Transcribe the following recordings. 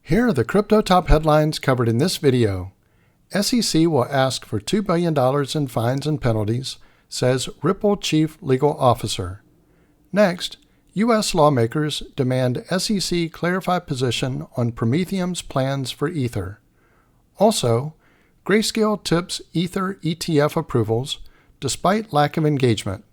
Here are the crypto top headlines covered in this video. SEC will ask for $2 billion in fines and penalties, says Ripple Chief Legal Officer. Next, U.S. lawmakers demand SEC clarify position on Prometheum's plans for Ether. Also, Grayscale tips Ether ETF approvals, despite lack of engagement.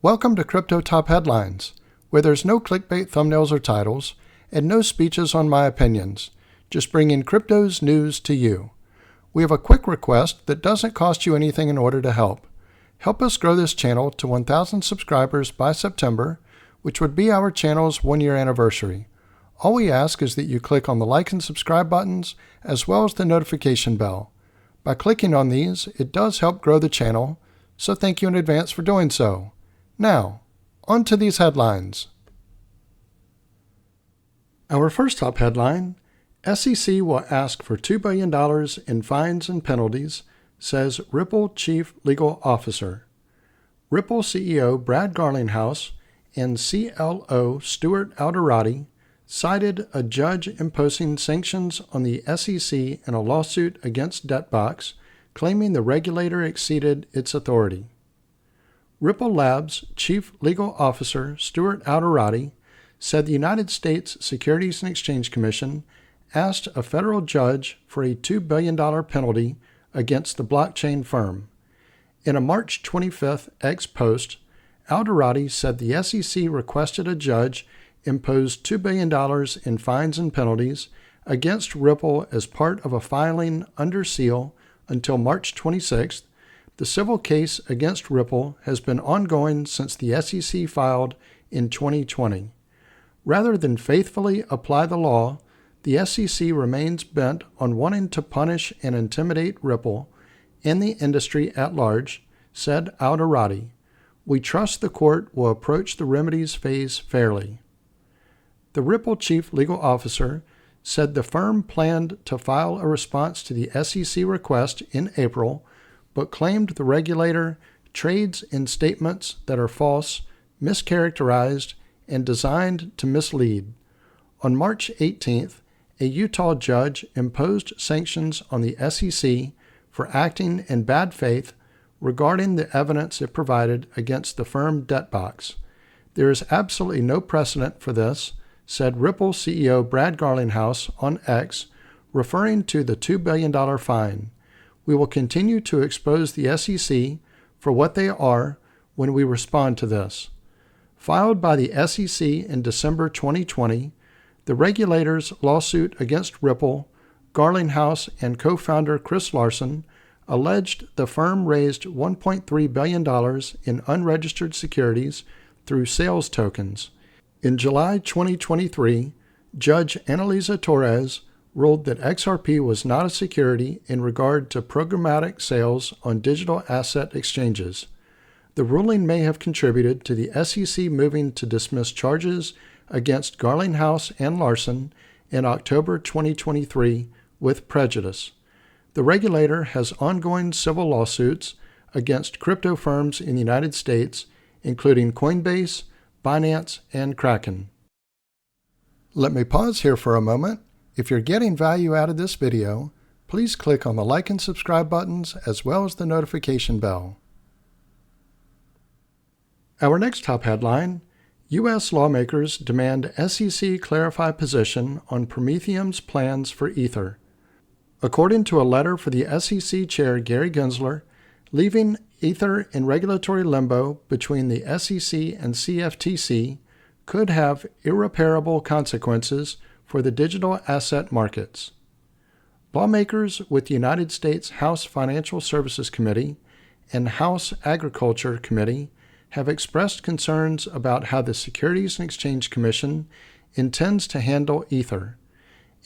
Welcome to Crypto Top Headlines, where there's no clickbait thumbnails or titles, and no speeches on my opinions, just bringing crypto's news to you. We have a quick request that doesn't cost you anything in order to help. Help us grow this channel to 1,000 subscribers by September, which would be our channel's 1-year anniversary. All we ask is that you click on the like and subscribe buttons, as well as the notification bell. By clicking on these, it does help grow the channel, so thank you in advance for doing so. Now, on to these headlines. Our first top headline, SEC will ask for $2 billion in fines and penalties, says Ripple Chief Legal Officer. Ripple CEO Brad Garlinghouse and CLO Stuart Alderoty cited a judge imposing sanctions on the SEC in a lawsuit against DebtBox, claiming the regulator exceeded its authority. Ripple Labs Chief Legal Officer Stuart Alderoty said the United States Securities and Exchange Commission asked a federal judge for a $2 billion penalty against the blockchain firm. In a March 25th X post, Alderoty said the SEC requested a judge impose $2 billion in fines and penalties against Ripple as part of a filing under seal until March 26th. The civil case against Ripple has been ongoing since the SEC filed in 2020. Rather than faithfully apply the law, the SEC remains bent on wanting to punish and intimidate Ripple and the industry at large, said Alderoty. We trust the court will approach the remedies phase fairly. The Ripple Chief Legal Officer said the firm planned to file a response to the SEC request in April, but claimed the regulator trades in statements that are false, mischaracterized, and designed to mislead. On March 18th, a Utah judge imposed sanctions on the SEC for acting in bad faith regarding the evidence it provided against the firm DebtBox. There is absolutely no precedent for this, said Ripple CEO Brad Garlinghouse on X, referring to the $2 billion fine. We will continue to expose the SEC for what they are when we respond to this. Filed by the SEC in December 2020, the regulator's lawsuit against Ripple, Garlinghouse and co-founder Chris Larsen alleged the firm raised $1.3 billion in unregistered securities through sales tokens. In July 2023, Judge Annalisa Torres ruled that XRP was not a security in regard to programmatic sales on digital asset exchanges. The ruling may have contributed to the SEC moving to dismiss charges against Garlinghouse and Larsen in October 2023 with prejudice. The regulator has ongoing civil lawsuits against crypto firms in the United States, including Coinbase, Binance, and Kraken. Let me pause here for a moment. If you're getting value out of this video, please click on the like and subscribe buttons as well as the notification bell. Our next top headline, U.S. lawmakers demand SEC clarify position on Prometheum's plans for Ether. According to a letter for the SEC Chair Gary Gensler, leaving Ether in regulatory limbo between the SEC and CFTC could have irreparable consequences for the digital asset markets. Lawmakers with the United States House Financial Services Committee and House Agriculture Committee have expressed concerns about how the Securities and Exchange Commission intends to handle Ether.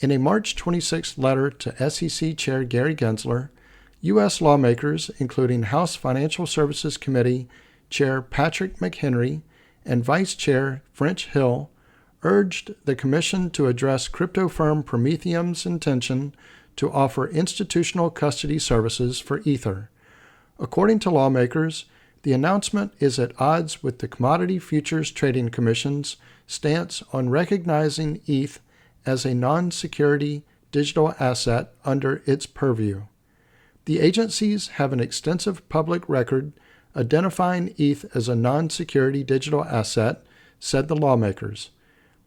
In a March 26 letter to SEC Chair Gary Gensler, U.S. lawmakers, including House Financial Services Committee Chair Patrick McHenry and Vice Chair French Hill, urged the Commission to address crypto firm Prometheum's intention to offer institutional custody services for Ether. According to lawmakers, the announcement is at odds with the Commodity Futures Trading Commission's stance on recognizing ETH as a non-security digital asset under its purview. The agencies have an extensive public record identifying ETH as a non-security digital asset, said the lawmakers.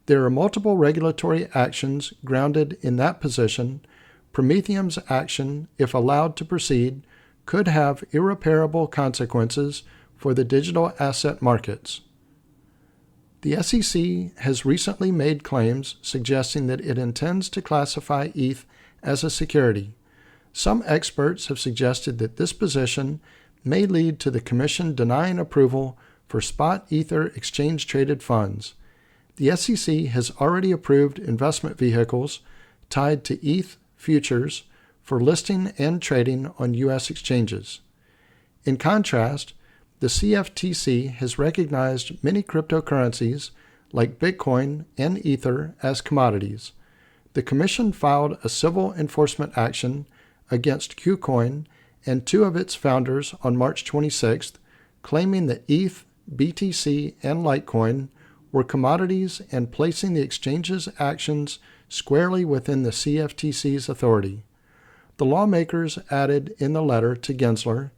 There are multiple regulatory actions grounded in that position. Prometheum's action, if allowed to proceed, could have irreparable consequences for the digital asset markets. The SEC has recently made claims suggesting that it intends to classify ETH as a security. Some experts have suggested that this position may lead to the Commission denying approval for spot Ether exchange-traded funds. The SEC has already approved investment vehicles tied to ETH futures for listing and trading on U.S. exchanges. In contrast, the CFTC has recognized many cryptocurrencies like Bitcoin and Ether as commodities. The Commission filed a civil enforcement action against KuCoin and two of its founders on March 26th, claiming that ETH, BTC, and Litecoin were commodities and placing the exchange's actions squarely within the CFTC's authority. The lawmakers added in the letter to Gensler,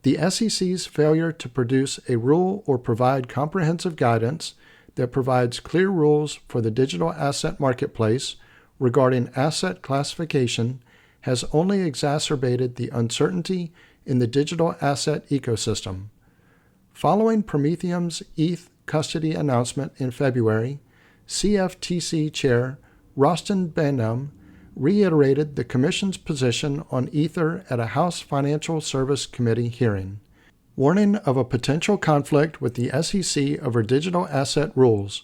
the SEC's failure to produce a rule or provide comprehensive guidance that provides clear rules for the digital asset marketplace regarding asset classification has only exacerbated the uncertainty in the digital asset ecosystem. Following Prometheum's ETH custody announcement in February, CFTC Chair Rostin Behnam reiterated the Commission's position on Ether at a House Financial Service Committee hearing, warning of a potential conflict with the SEC over digital asset rules.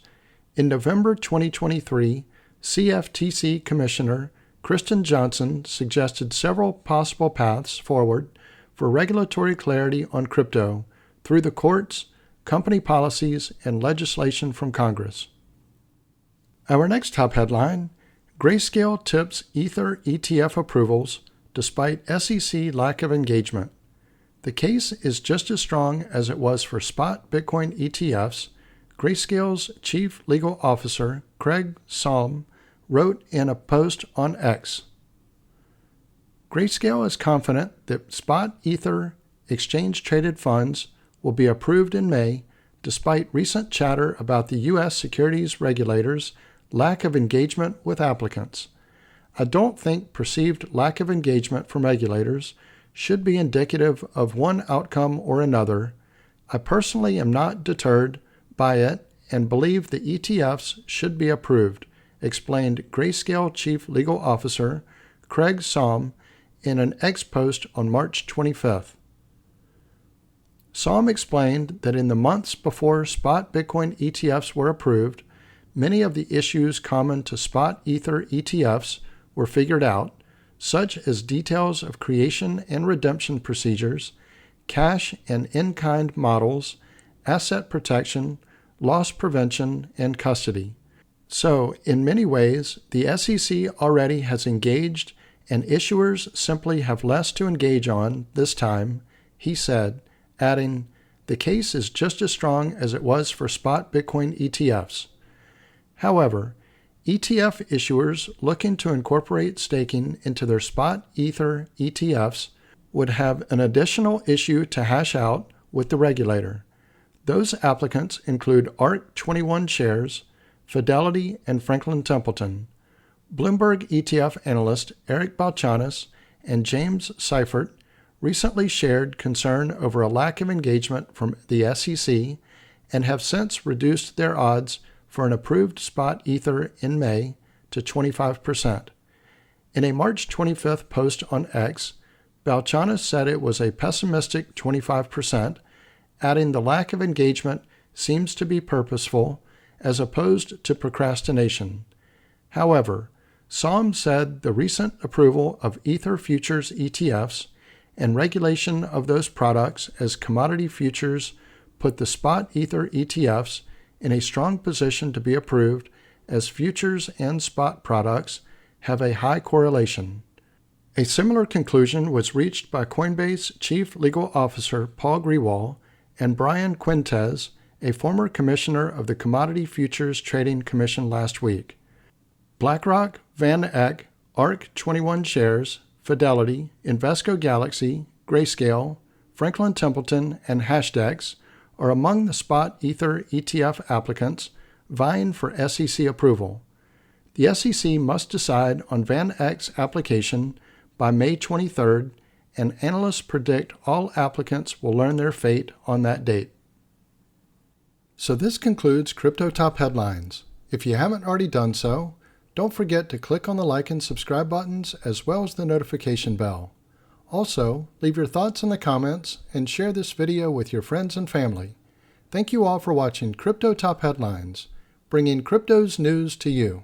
In November 2023, CFTC Commissioner Kristen Johnson suggested several possible paths forward for regulatory clarity on crypto through the courts, company policies, and legislation from Congress. Our next top headline, Grayscale tips Ether ETF approvals despite SEC lack of engagement. The case is just as strong as it was for spot Bitcoin ETFs. Grayscale's chief legal officer, Craig Salm, wrote in a post on X. Grayscale is confident that spot Ether exchange-traded funds will be approved in May, despite recent chatter about the U.S. securities regulators' lack of engagement with applicants. I don't think perceived lack of engagement from regulators should be indicative of one outcome or another. I personally am not deterred by it and believe the ETFs should be approved, explained Grayscale Chief Legal Officer Craig Salm in an X post on March 25th. Salm explained that in the months before spot Bitcoin ETFs were approved, many of the issues common to spot Ether ETFs were figured out, such as details of creation and redemption procedures, cash and in-kind models, asset protection, loss prevention, and custody. So, in many ways, the SEC already has engaged and issuers simply have less to engage on this time, he said, adding, the case is just as strong as it was for spot Bitcoin ETFs. However, ETF issuers looking to incorporate staking into their spot Ether ETFs would have an additional issue to hash out with the regulator. Those applicants include ARC21 Shares, Fidelity, and Franklin Templeton. Bloomberg ETF analyst Eric Balchanis and James Seifert recently shared concern over a lack of engagement from the SEC and have since reduced their odds for an approved spot Ether in May to 25%. In a March 25th post on X, Balchanis said it was a pessimistic 25%, adding the lack of engagement seems to be purposeful as opposed to procrastination. However, Salm said the recent approval of Ether futures ETFs and regulation of those products as commodity futures put the spot Ether ETFs in a strong position to be approved as futures and spot products have a high correlation. A similar conclusion was reached by Coinbase Chief Legal Officer Paul Grewal and Brian Quintes, a former commissioner of the Commodity Futures Trading Commission last week. BlackRock, Van Eck, ARK 21 Shares, Fidelity, Invesco Galaxy, Grayscale, Franklin Templeton, and Hashdex are among the spot Ether ETF applicants vying for SEC approval. The SEC must decide on Van Eck's application by May 23rd, and analysts predict all applicants will learn their fate on that date. So this concludes Crypto Top Headlines. If you haven't already done so, don't forget to click on the like and subscribe buttons as well as the notification bell. Also, leave your thoughts in the comments and share this video with your friends and family. Thank you all for watching Crypto Top Headlines, bringing crypto's news to you.